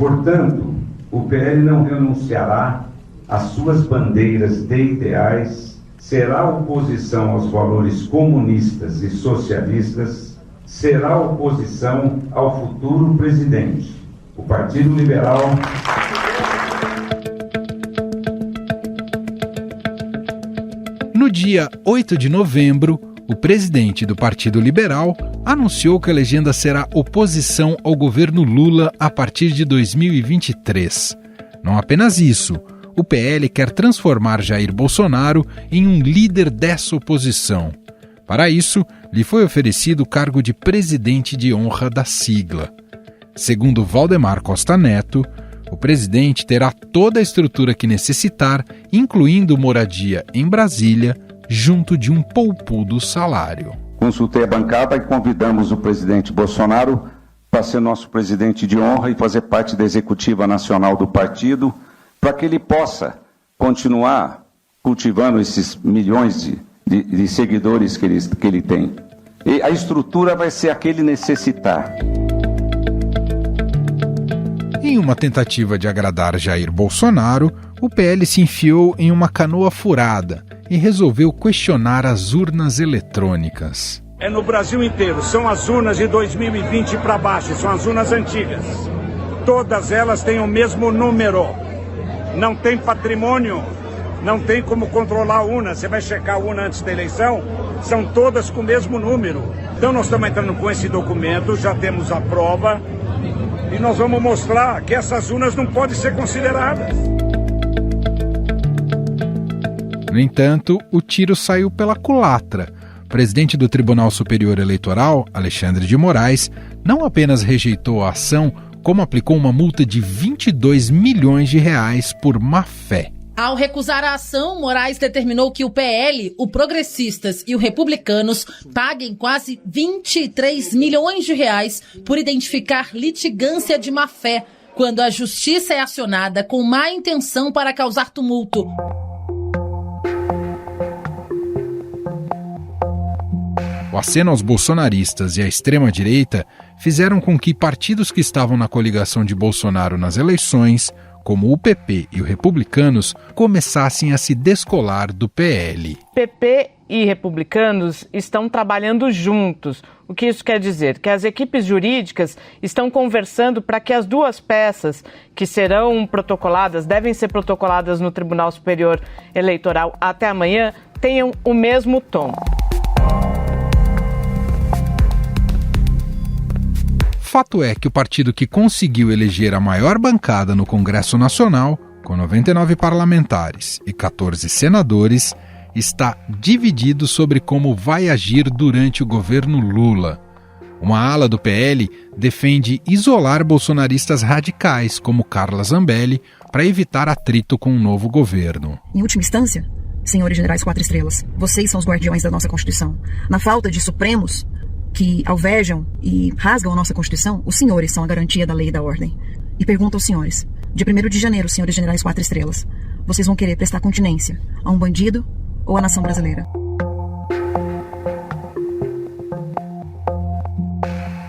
Portanto, o PL não renunciará às suas bandeiras de ideais, será oposição aos valores comunistas e socialistas, será oposição ao futuro presidente. O Partido Liberal... No dia 8 de novembro, o presidente do Partido Liberal anunciou que a legenda será oposição ao governo Lula a partir de 2023. Não apenas isso, o PL quer transformar Jair Bolsonaro em um líder dessa oposição. Para isso, lhe foi oferecido o cargo de presidente de honra da sigla. Segundo Valdemar Costa Neto, o presidente terá toda a estrutura que necessitar, incluindo moradia em Brasília, junto de um poupudo salário. Consultei a bancada e convidamos o presidente Bolsonaro para ser nosso presidente de honra e fazer parte da executiva nacional do partido, para que ele possa continuar cultivando esses milhões de seguidores que ele tem. E a estrutura vai ser a que ele necessitar. Em uma tentativa de agradar Jair Bolsonaro, o PL se enfiou em uma canoa furada e resolveu questionar as urnas eletrônicas. É no Brasil inteiro, são as urnas de 2020 para baixo, são as urnas antigas. Todas elas têm o mesmo número. Não tem patrimônio, não tem como controlar a urna. Você vai checar a urna antes da eleição, são todas com o mesmo número. Então nós estamos entrando com esse documento, já temos a prova. E nós vamos mostrar que essas urnas não podem ser consideradas. No entanto, o tiro saiu pela culatra. O presidente do Tribunal Superior Eleitoral, Alexandre de Moraes, não apenas rejeitou a ação, como aplicou uma multa de 22 milhões de reais por má-fé. Ao recusar a ação, Moraes determinou que o PL, o Progressistas e o Republicanos paguem quase 23 milhões de reais por identificar litigância de má-fé, quando a justiça é acionada com má intenção para causar tumulto. O aceno aos bolsonaristas e à extrema-direita fizeram com que partidos que estavam na coligação de Bolsonaro nas eleições, como o PP e o Republicanos, começassem a se descolar do PL. PP e Republicanos estão trabalhando juntos. O que isso quer dizer? Que as equipes jurídicas estão conversando para que as duas peças que serão protocoladas, devem ser protocoladas no Tribunal Superior Eleitoral até amanhã, tenham o mesmo tom. Fato é que o partido que conseguiu eleger a maior bancada no Congresso Nacional, com 99 parlamentares e 14 senadores, está dividido sobre como vai agir durante o governo Lula. Uma ala do PL defende isolar bolsonaristas radicais, como Carla Zambelli, para evitar atrito com o novo governo. Em última instância, senhores generais 4 estrelas, vocês são os guardiões da nossa Constituição. Na falta de supremos que alvejam e rasgam a nossa Constituição, os senhores são a garantia da lei e da ordem. E pergunto aos senhores, de 1º de janeiro, senhores generais 4 estrelas, vocês vão querer prestar continência a um bandido ou à nação brasileira?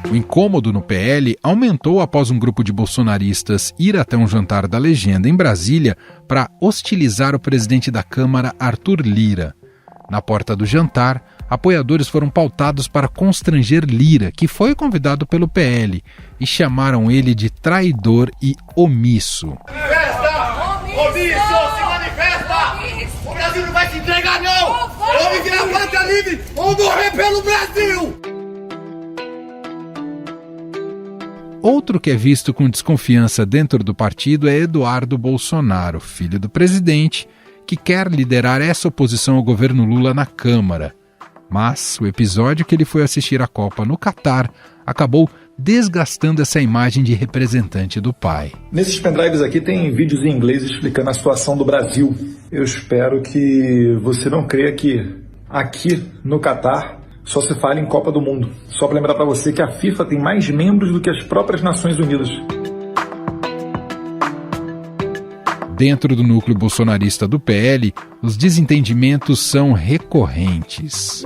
O incômodo no PL aumentou após um grupo de bolsonaristas ir até um jantar da legenda em Brasília para hostilizar o presidente da Câmara, Arthur Lira. Na porta do jantar, apoiadores foram pautados para constranger Lira, que foi convidado pelo PL, e chamaram ele de traidor e omisso. Manifesta! Omisso! Se manifesta! O Brasil não vai se entregar, não! Vamos virar pátria livre! Vamos morrer pelo Brasil! Outro que é visto com desconfiança dentro do partido é Eduardo Bolsonaro, filho do presidente, que quer liderar essa oposição ao governo Lula na Câmara. Mas o episódio que ele foi assistir à Copa no Catar acabou desgastando essa imagem de representante do pai. Nesses pendrives aqui tem vídeos em inglês explicando a situação do Brasil. Eu espero que você não creia que aqui no Catar só se fala em Copa do Mundo. Só para lembrar para você que a FIFA tem mais membros do que as próprias Nações Unidas. Dentro do núcleo bolsonarista do PL, os desentendimentos são recorrentes.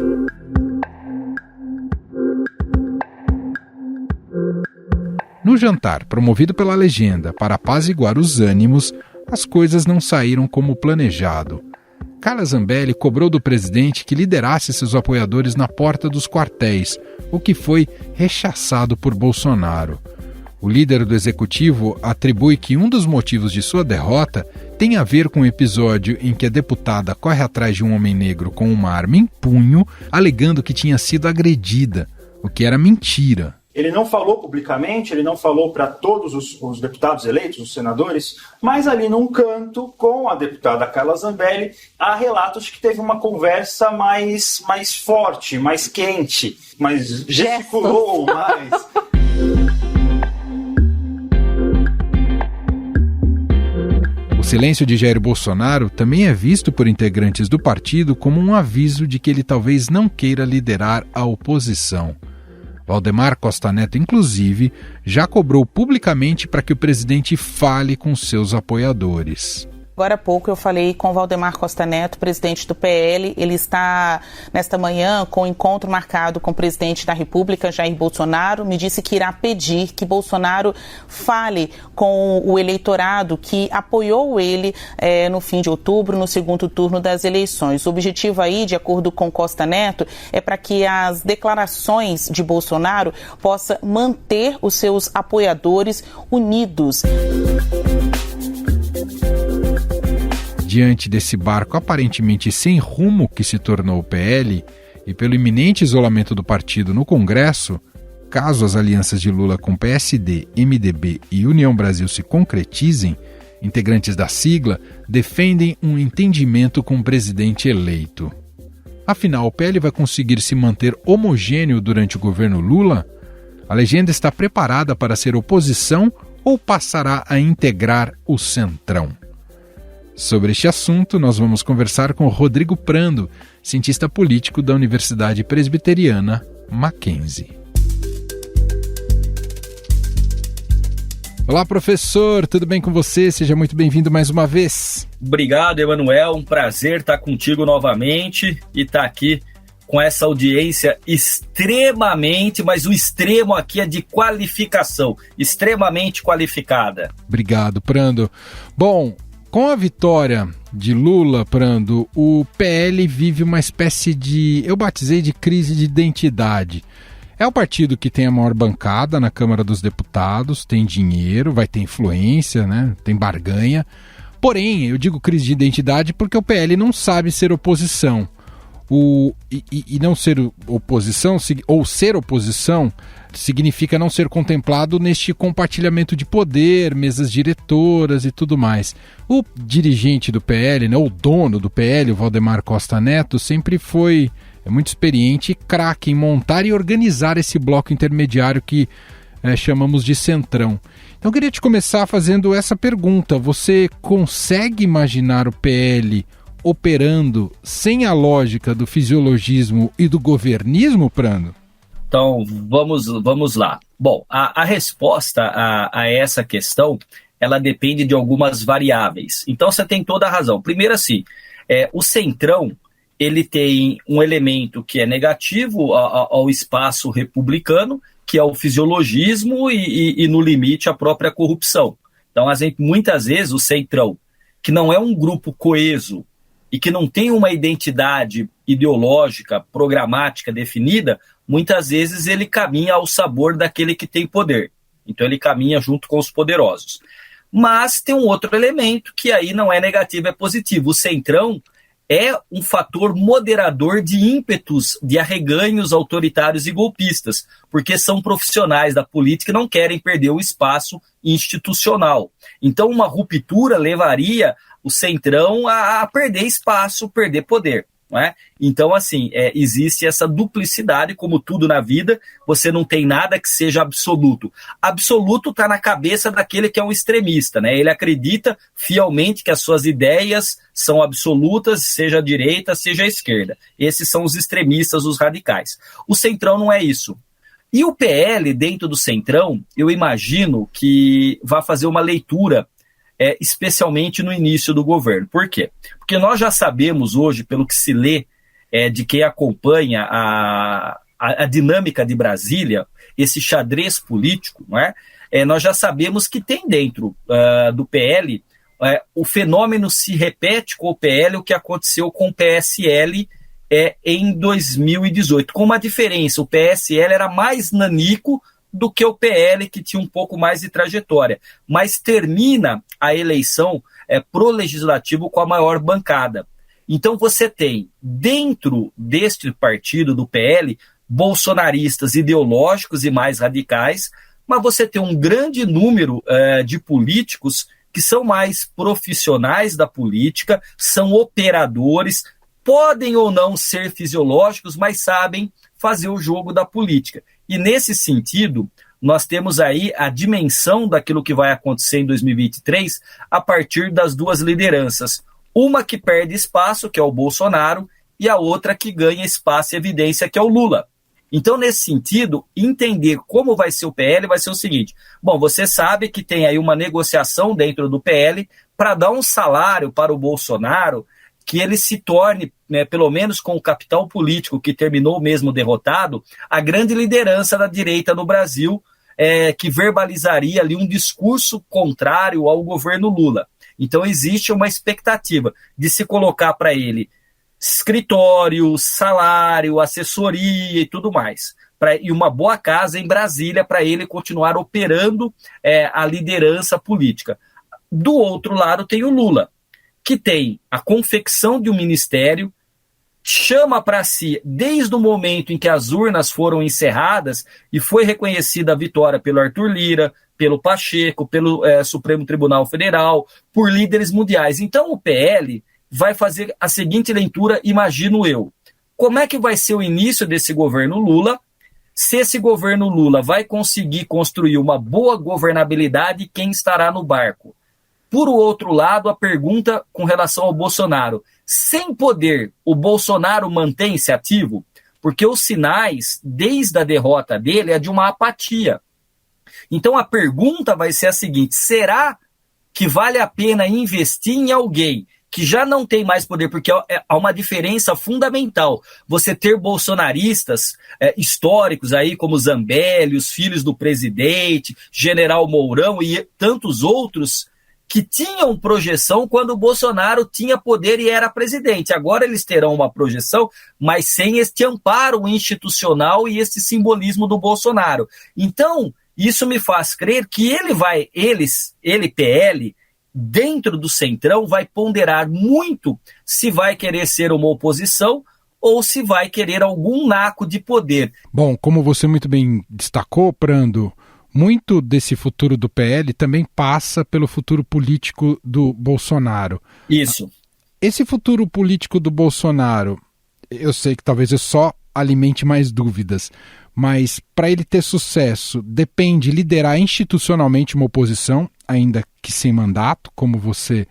No No jantar, promovido pela legenda para apaziguar os ânimos, as coisas não saíram como planejado. Carla Zambelli cobrou do presidente que liderasse seus apoiadores na porta dos quartéis, o que foi rechaçado por Bolsonaro. O líder do executivo atribui que um dos motivos de sua derrota tem a ver com o episódio em que a deputada corre atrás de um homem negro com uma arma em punho, alegando que tinha sido agredida, o que era mentira. Ele não falou publicamente, ele não falou para todos os deputados eleitos, os senadores, mas ali num canto, com a deputada Carla Zambelli, há relatos que teve uma conversa mais forte, mais quente, mais gesticulou mais. O silêncio de Jair Bolsonaro também é visto por integrantes do partido como um aviso de que ele talvez não queira liderar a oposição. Valdemar Costa Neto, inclusive, já cobrou publicamente para que o presidente fale com seus apoiadores. Agora há pouco eu falei com Valdemar Costa Neto, presidente do PL. Ele está, nesta manhã, com um encontro marcado com o presidente da República, Jair Bolsonaro. Me disse que irá pedir que Bolsonaro fale com o eleitorado que apoiou ele no fim de outubro, no segundo turno das eleições. O objetivo aí, de acordo com Costa Neto, é para que as declarações de Bolsonaro possam manter os seus apoiadores unidos. Diante desse barco aparentemente sem rumo que se tornou o PL e pelo iminente isolamento do partido no Congresso, caso as alianças de Lula com PSD, MDB e União Brasil se concretizem, integrantes da sigla defendem um entendimento com o presidente eleito. Afinal, o PL vai conseguir se manter homogêneo durante o governo Lula? A legenda está preparada para ser oposição ou passará a integrar o Centrão? Sobre este assunto, nós vamos conversar com Rodrigo Prando, cientista político da Universidade Presbiteriana Mackenzie. Olá, professor, tudo bem com você? Seja muito bem-vindo mais uma vez. Obrigado, Emanuel, um prazer estar contigo novamente e estar aqui com essa audiência extremamente, mas o extremo aqui é de qualificação, extremamente qualificada. Obrigado, Prando. Bom, com a vitória de Lula, Prando, o PL vive uma espécie de, eu batizei de crise de identidade. É o partido que tem a maior bancada na Câmara dos Deputados, tem dinheiro, vai ter influência, né? Tem barganha. Porém, eu digo crise de identidade porque o PL não sabe ser oposição. E não ser oposição, ou ser oposição, significa não ser contemplado neste compartilhamento de poder, mesas diretoras e tudo mais. O dirigente do PL, né, o dono do PL, o Valdemar Costa Neto, sempre foi muito experiente e craque em montar e organizar esse bloco intermediário que chamamos de Centrão. Então eu queria te começar fazendo essa pergunta. Você consegue imaginar o PL operando sem a lógica do fisiologismo e do governismo, Prando? Então, vamos lá. Bom, a resposta a essa questão, ela depende de algumas variáveis. Então, você tem toda a razão. Primeiro, assim, o Centrão, ele tem um elemento que é negativo ao espaço republicano, que é o fisiologismo e no limite, a própria corrupção. Então, muitas vezes, o Centrão, que não é um grupo coeso, e que não tem uma identidade ideológica, programática definida, muitas vezes ele caminha ao sabor daquele que tem poder. Então ele caminha junto com os poderosos. Mas tem um outro elemento que aí não é negativo, é positivo. O Centrão é um fator moderador de ímpetos, de arreganhos autoritários e golpistas, porque são profissionais da política e não querem perder o espaço institucional. Então uma ruptura levaria o Centrão a perder espaço, perder poder. Não é? Então, assim, existe essa duplicidade, como tudo na vida, você não tem nada que seja absoluto. Absoluto está na cabeça daquele que é um extremista, né? Ele acredita fielmente que as suas ideias são absolutas, seja a direita, seja a esquerda. Esses são os extremistas, os radicais. O Centrão não é isso. E o PL, dentro do Centrão, eu imagino que vai fazer uma leitura especialmente no início do governo. Por quê? Porque nós já sabemos hoje, pelo que se lê de quem acompanha a dinâmica de Brasília, esse xadrez político, não é? nós já sabemos que tem dentro do PL, o fenômeno se repete com o PL, o que aconteceu com o PSL em 2018, com uma diferença: o PSL era mais nanico do que o PL, que tinha um pouco mais de trajetória, mas termina a eleição pro legislativo com a maior bancada. Então você tem, dentro deste partido, do PL, bolsonaristas ideológicos e mais radicais, mas você tem um grande número de políticos que são mais profissionais da política, são operadores, podem ou não ser fisiológicos, mas sabem fazer o jogo da política. E nesse sentido, nós temos aí a dimensão daquilo que vai acontecer em 2023 a partir das duas lideranças. Uma que perde espaço, que é o Bolsonaro, e a outra que ganha espaço e evidência, que é o Lula. Então, nesse sentido, entender como vai ser o PL vai ser o seguinte: bom, você sabe que tem aí uma negociação dentro do PL para dar um salário para o Bolsonaro que ele se torne, pelo menos com o capital político que terminou mesmo derrotado, a grande liderança da direita no Brasil, que verbalizaria ali um discurso contrário ao governo Lula. Então existe uma expectativa de se colocar para ele escritório, salário, assessoria e tudo mais, e uma boa casa em Brasília para ele continuar operando a liderança política. Do outro lado tem o Lula, que tem a confecção de um ministério, chama para si, desde o momento em que as urnas foram encerradas e foi reconhecida a vitória pelo Arthur Lira, pelo Pacheco, pelo Supremo Tribunal Federal, por líderes mundiais. Então o PL vai fazer a seguinte leitura, imagino eu: como é que vai ser o início desse governo Lula, se esse governo Lula vai conseguir construir uma boa governabilidade, quem estará no barco? Por outro lado, a pergunta com relação ao Bolsonaro: sem poder, o Bolsonaro mantém-se ativo? Porque os sinais, desde a derrota dele, é de uma apatia. Então a pergunta vai ser a seguinte: será que vale a pena investir em alguém que já não tem mais poder? Porque há uma diferença fundamental. Você ter bolsonaristas históricos aí, como Zambelli, os filhos do presidente, General Mourão e tantos outros, que tinham projeção quando o Bolsonaro tinha poder e era presidente. Agora eles terão uma projeção, mas sem este amparo institucional e este simbolismo do Bolsonaro. Então, isso me faz crer que ele, PL, dentro do Centrão, vai ponderar muito se vai querer ser uma oposição ou se vai querer algum naco de poder. Bom, como você muito bem destacou, Prando, muito desse futuro do PL também passa pelo futuro político do Bolsonaro. Isso. Esse futuro político do Bolsonaro, eu sei que talvez eu só alimente mais dúvidas, mas para ele ter sucesso, depende liderar institucionalmente uma oposição, ainda que sem mandato, como você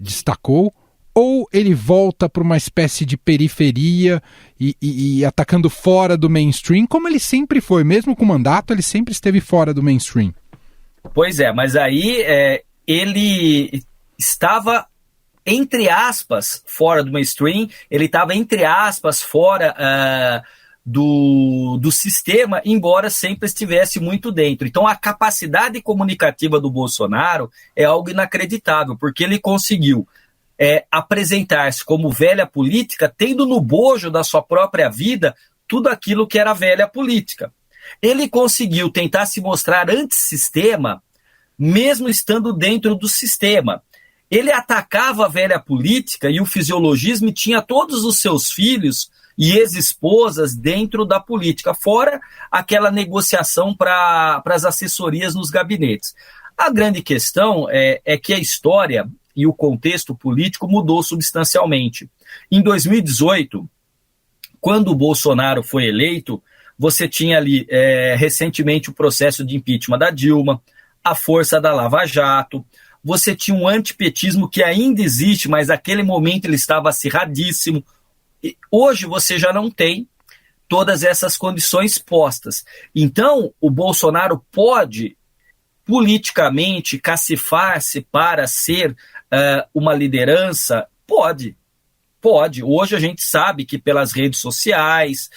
destacou, ou ele volta para uma espécie de periferia e atacando fora do mainstream, como ele sempre foi, mesmo com mandato, ele sempre esteve fora do mainstream. Pois é, mas aí ele estava, entre aspas, fora do mainstream, ele estava, entre aspas, fora do sistema, embora sempre estivesse muito dentro. Então a capacidade comunicativa do Bolsonaro é algo inacreditável, porque ele conseguiu apresentar-se como velha política, tendo no bojo da sua própria vida tudo aquilo que era velha política. Ele conseguiu tentar se mostrar antissistema, mesmo estando dentro do sistema. Ele atacava a velha política e o fisiologismo e tinha todos os seus filhos e ex-esposas dentro da política, fora aquela negociação para as assessorias nos gabinetes. A grande questão é que a história e o contexto político mudou substancialmente. Em 2018, quando o Bolsonaro foi eleito, você tinha ali recentemente o processo de impeachment da Dilma, a força da Lava Jato, você tinha um antipetismo que ainda existe, mas naquele momento ele estava acirradíssimo. E hoje você já não tem todas essas condições postas. Então, o Bolsonaro pode politicamente cacifar-se para ser uma liderança? Pode. Hoje a gente sabe que pelas redes sociais,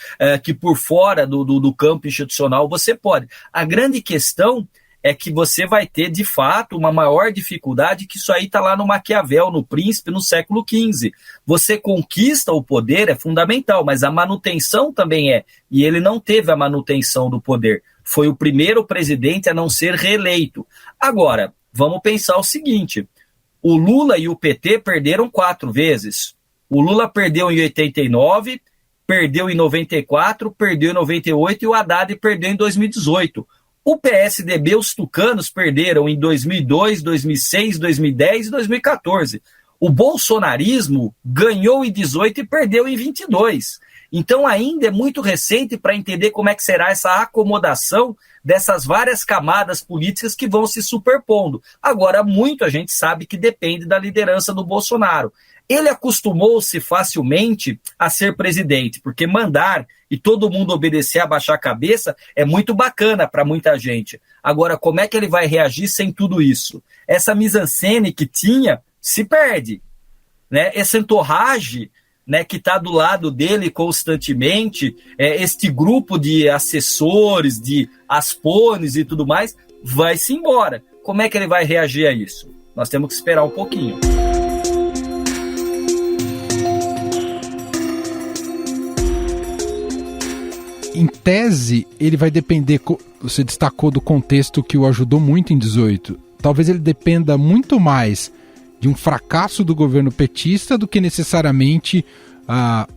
que por fora do campo institucional você pode. A grande questão é que você vai ter, de fato, uma maior dificuldade, que isso aí está lá no Maquiavel, no Príncipe, no século XV. Você conquista o poder, é fundamental, mas a manutenção também é. E ele não teve a manutenção do poder. Foi o primeiro presidente a não ser reeleito. Agora, vamos pensar o seguinte, o Lula e o PT perderam 4 vezes. O Lula perdeu em 89, perdeu em 94, perdeu em 98 e o Haddad perdeu em 2018. O PSDB, os tucanos, perderam em 2002, 2006, 2010 e 2014. O bolsonarismo ganhou em 18 e perdeu em 22. Então ainda é muito recente para entender como é que será essa acomodação dessas várias camadas políticas que vão se superpondo. Agora, muito a gente sabe que depende da liderança do Bolsonaro. Ele acostumou-se facilmente a ser presidente, porque mandar e todo mundo obedecer, abaixar a cabeça, é muito bacana para muita gente. Agora, como é que ele vai reagir sem tudo isso? Essa mise-en-scène que tinha se perde, né? Esse entourage, né, que está do lado dele constantemente, este grupo de assessores, de aspones e tudo mais, vai-se embora. Como é que ele vai reagir a isso? Nós temos que esperar um pouquinho. Em tese, ele vai depender, você destacou do contexto que o ajudou muito em 18, talvez ele dependa muito mais de um fracasso do governo petista do que necessariamente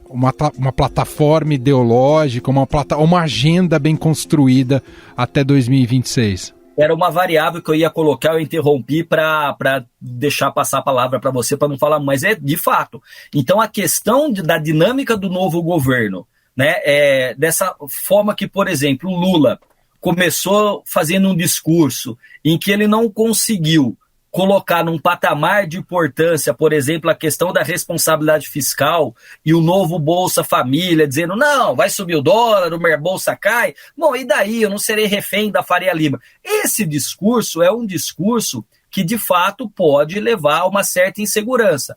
uma plataforma ideológica, uma agenda bem construída até 2026. Era uma variável que eu ia colocar, eu interrompi para deixar passar a palavra para você, para não falar, mas é de fato. Então a questão da dinâmica do novo governo, né, dessa forma que, por exemplo, o Lula começou fazendo um discurso em que ele não conseguiu colocar num patamar de importância, por exemplo, a questão da responsabilidade fiscal e o novo Bolsa Família, dizendo, não, vai subir o dólar, o minha bolsa cai, bom, e daí? Eu não serei refém da Faria Lima. Esse discurso é um discurso que, de fato, pode levar a uma certa insegurança.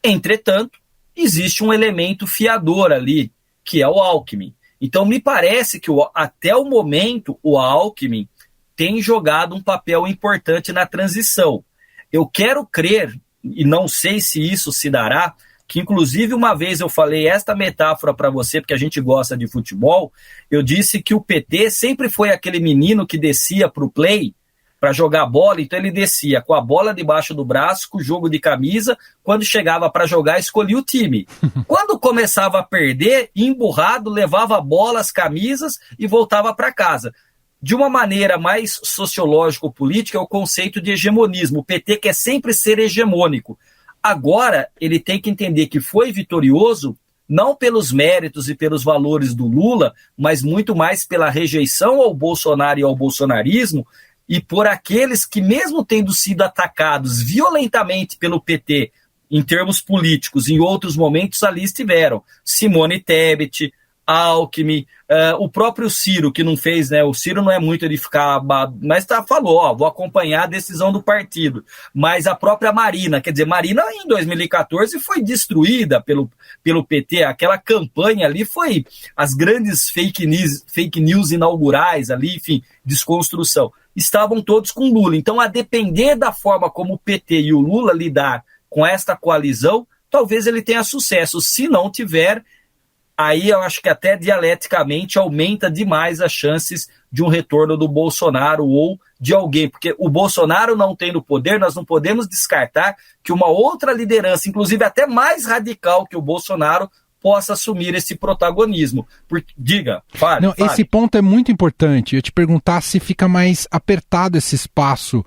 Entretanto, existe um elemento fiador ali, que é o Alckmin. Então, me parece que até o momento o Alckmin tem jogado um papel importante na transição. Eu quero crer, e não sei se isso se dará, que inclusive uma vez eu falei esta metáfora para você, porque a gente gosta de futebol, eu disse que o PT sempre foi aquele menino que descia para o play para jogar bola, então ele descia com a bola debaixo do braço, com o jogo de camisa, quando chegava para jogar, escolhia o time. Quando começava a perder, emburrado, levava a bola, as camisas e voltava para casa. De uma maneira mais sociológico-política, é o conceito de hegemonismo. O PT quer sempre ser hegemônico. Agora, ele tem que entender que foi vitorioso, não pelos méritos e pelos valores do Lula, mas muito mais pela rejeição ao Bolsonaro e ao bolsonarismo, e por aqueles que, mesmo tendo sido atacados violentamente pelo PT, em termos políticos, em outros momentos ali estiveram. Simone Tebet, Alckmin, o próprio Ciro, que não fez, né? O Ciro não é muito de ficar, mas falou, vou acompanhar a decisão do partido. Mas a própria Marina, quer dizer, Marina em 2014 foi destruída pelo PT, aquela campanha ali foi as grandes fake news inaugurais ali, enfim, desconstrução. Estavam todos com Lula. Então, a depender da forma como o PT e o Lula lidar com esta coalizão, talvez ele tenha sucesso. Se não tiver, aí eu acho que até dialeticamente aumenta demais as chances de um retorno do Bolsonaro ou de alguém, porque o Bolsonaro não tendo poder, nós não podemos descartar que uma outra liderança, inclusive até mais radical que o Bolsonaro, possa assumir esse protagonismo. Diga, fale. Esse ponto é muito importante. Eu te perguntar se fica mais apertado esse espaço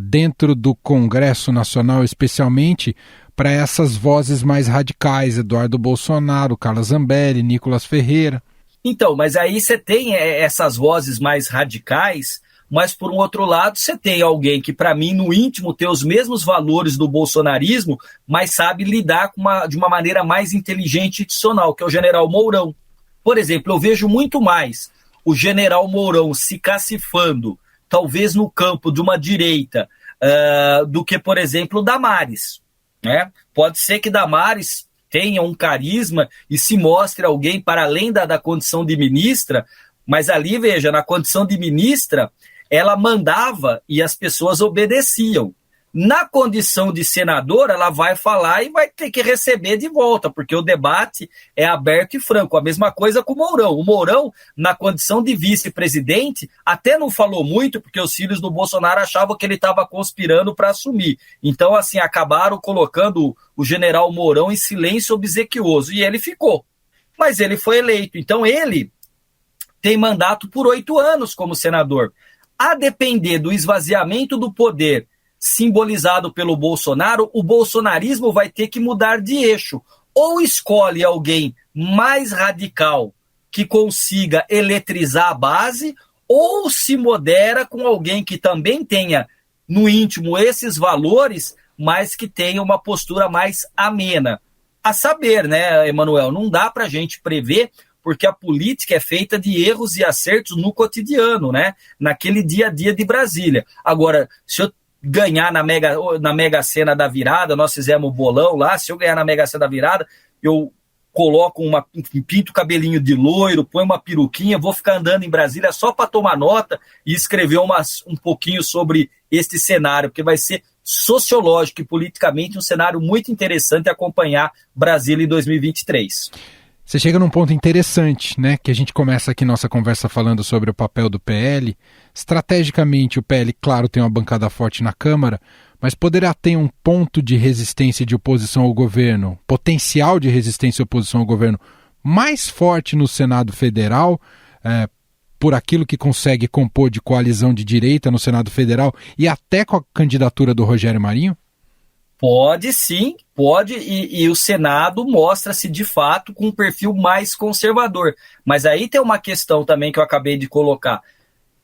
dentro do Congresso Nacional, especialmente para essas vozes mais radicais, Eduardo Bolsonaro, Carla Zambelli, Nicolas Ferreira. Então, mas aí você tem essas vozes mais radicais, mas por um outro lado você tem alguém que, para mim, no íntimo tem os mesmos valores do bolsonarismo, mas sabe lidar de uma maneira mais inteligente e institucional, que é o general Mourão. Por exemplo, eu vejo muito mais o general Mourão se cacifando, talvez no campo de uma direita, do que, por exemplo, o Damares. Né? Pode ser que Damares tenha um carisma e se mostre alguém para além da condição de ministra, mas ali, veja, na condição de ministra, ela mandava e as pessoas obedeciam. Na condição de senador, ela vai falar e vai ter que receber de volta, porque o debate é aberto e franco. A mesma coisa com o Mourão. O Mourão, na condição de vice-presidente, até não falou muito, porque os filhos do Bolsonaro achavam que ele estava conspirando para assumir. Então, assim, acabaram colocando o general Mourão em silêncio obsequioso, e ele ficou. Mas ele foi eleito. Então, ele tem mandato por 8 anos como senador. A depender do esvaziamento do poder simbolizado pelo Bolsonaro, o bolsonarismo vai ter que mudar de eixo. Ou escolhe alguém mais radical que consiga eletrizar a base, ou se modera com alguém que também tenha no íntimo esses valores, mas que tenha uma postura mais amena. A saber, né, Emanuel, não dá para a gente prever, porque a política é feita de erros e acertos no cotidiano, né, naquele dia a dia de Brasília. Agora, se eu ganhar na Mega Sena da virada, nós fizemos o bolão lá, se eu ganhar na Mega Sena da virada, eu coloco pinto o cabelinho de loiro, põe uma peruquinha, vou ficar andando em Brasília só para tomar nota e escrever um pouquinho sobre este cenário, porque vai ser sociológico e politicamente um cenário muito interessante acompanhar Brasília em 2023. Você chega num ponto interessante, né? Que a gente começa aqui nossa conversa falando sobre o papel do PL. Estrategicamente, o PL, claro, tem uma bancada forte na Câmara, mas poderá ter um ponto de resistência e de oposição ao governo, potencial de resistência e oposição ao governo mais forte no Senado Federal, por aquilo que consegue compor de coalizão de direita no Senado Federal e até com a candidatura do Rogério Marinho? Pode sim, pode, e o Senado mostra-se de fato com um perfil mais conservador. Mas aí tem uma questão também que eu acabei de colocar.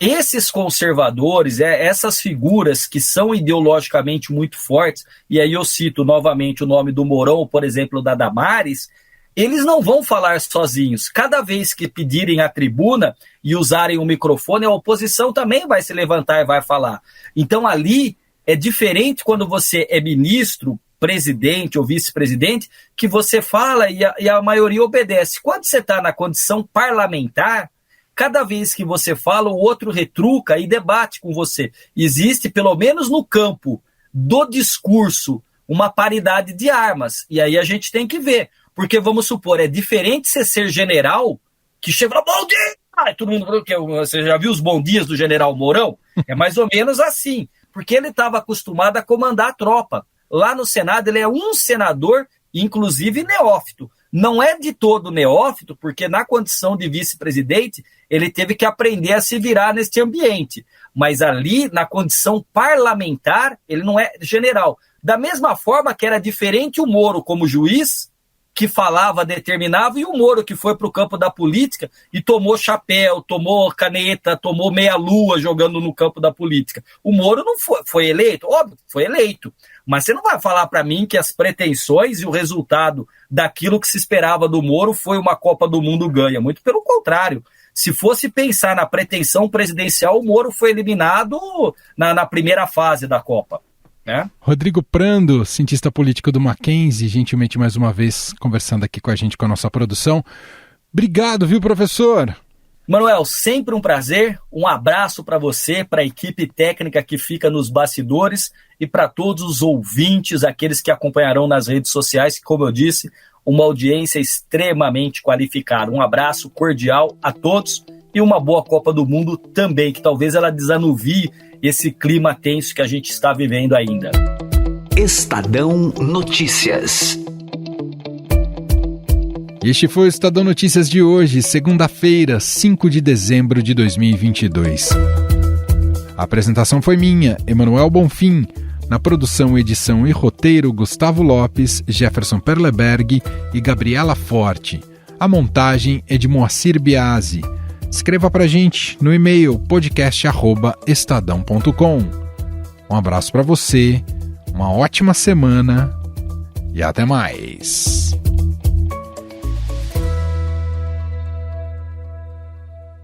Esses conservadores, essas figuras que são ideologicamente muito fortes, e aí eu cito novamente o nome do Mourão, por exemplo, da Damares, eles não vão falar sozinhos. Cada vez que pedirem a tribuna e usarem o microfone, a oposição também vai se levantar e vai falar. Então ali é diferente quando você é ministro, presidente ou vice-presidente, que você fala e a maioria obedece. Quando você está na condição parlamentar, cada vez que você fala, o outro retruca e debate com você. Existe, pelo menos no campo do discurso, uma paridade de armas. E aí a gente tem que ver. Porque, vamos supor, é diferente você ser general, que chega e fala, bom dia! Todo mundo falou que você já viu os bom dias do general Mourão? É mais ou menos assim. Porque ele estava acostumado a comandar a tropa. Lá no Senado, ele é um senador, inclusive neófito. Não é de todo neófito, porque na condição de vice-presidente, ele teve que aprender a se virar neste ambiente. Mas ali, na condição parlamentar, ele não é general. Da mesma forma que era diferente o Moro como juiz, que falava, determinava, e o Moro que foi para o campo da política e tomou chapéu, tomou caneta, tomou meia-lua jogando no campo da política. O Moro não foi eleito? Óbvio, foi eleito. Mas você não vai falar para mim que as pretensões e o resultado daquilo que se esperava do Moro foi uma Copa do Mundo ganha. Muito pelo contrário. Se fosse pensar na pretensão presidencial, o Moro foi eliminado na primeira fase da Copa. Rodrigo Prando, cientista político do Mackenzie, gentilmente mais uma vez conversando aqui com a gente, com a nossa produção. Obrigado, viu, professor? Manuel, sempre um prazer. Um abraço para você, para a equipe técnica que fica nos bastidores e para todos os ouvintes, aqueles que acompanharão nas redes sociais, que, como eu disse, uma audiência extremamente qualificada. Um abraço cordial a todos e uma boa Copa do Mundo também, que talvez ela desanuvie esse clima tenso que a gente está vivendo ainda. Estadão Notícias. Este foi o Estadão Notícias de hoje, segunda-feira, 5 de dezembro de 2022. A apresentação foi minha, Emanuel Bonfim. Na produção, edição e roteiro, Gustavo Lopes, Jefferson Perleberg e Gabriela Forte. A montagem é de Moacir Biasi. Escreva pra gente no e-mail podcast@estadão.com. Um abraço para você, uma ótima semana e até mais.